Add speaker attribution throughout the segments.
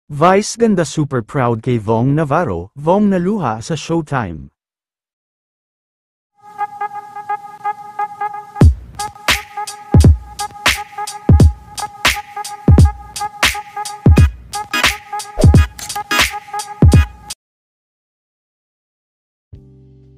Speaker 1: Vice ganda super proud kay Vong Navarro, Vong naluha sa Showtime.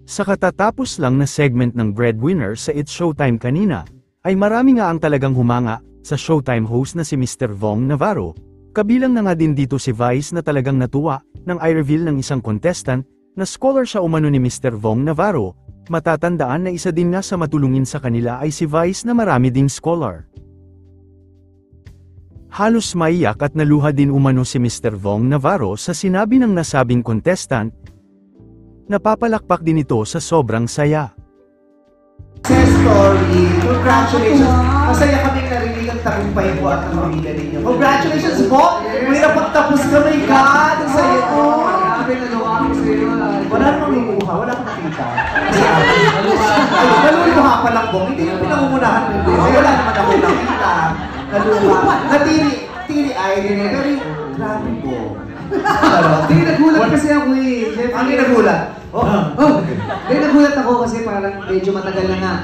Speaker 1: Sa katatapos lang na segment ng Breadwinner sa It's Showtime kanina, ay marami nga ang talagang humanga sa Showtime host na si Mr. Vong Navarro. Kabilang na nga din dito si Vice na talagang natuwa nang i-reveal ng isang contestant na scholar siya umano ni Mr. Vong Navarro. Matatandaan na isa din nga sa matulungin sa kanila ay si Vice na marami ding scholar. Halos maiyak at naluha din umano si Mr. Vong Navarro sa sinabi ng nasabing contestant. Napapalakpak din ito sa sobrang saya.
Speaker 2: Success story, congratulations! Masaya kaming narinig ang tagumpay po at ang pamilya ninyo. Congratulations po! May napagtapos ka, my God! Ang saya po! Wala namang lumuha, wala akong nakita. Naluluha pa lang po, hindi yung pinangungunahan mo. Wala naman ako nakita. Naluluha. Natiri-eye din eh, pero grabe po.
Speaker 3: Hindi, nagulat kasi ako eh. Jeff,
Speaker 2: Ang nagulat?
Speaker 3: Hindi, nagulat ako kasi parang medyo matagal na nga.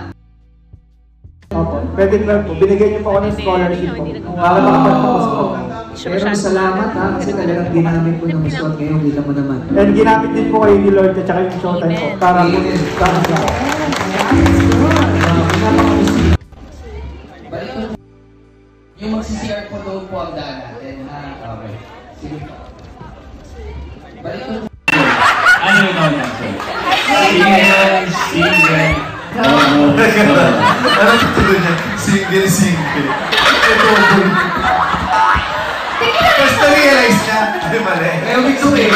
Speaker 4: Opo, pwede lang po. Binigay niyo po ako ng scholarship po. Para makapagtapos po.
Speaker 3: Pero salamat ha, kasi talagang ginamit po ng resort ngayon, kita mo naman.
Speaker 4: And ginamit din po kayo ni Lord at saka yung Showtime po. Para po.
Speaker 5: Yung mag-CCR po doon po ang daan natin, ha? Okay. Sige po. Balik ko.
Speaker 6: Ano yung noon natin? Single.
Speaker 2: Ano tutuloy niya? Single. Tapos na-realize niya. Ay, mali.
Speaker 5: Pero ito eh.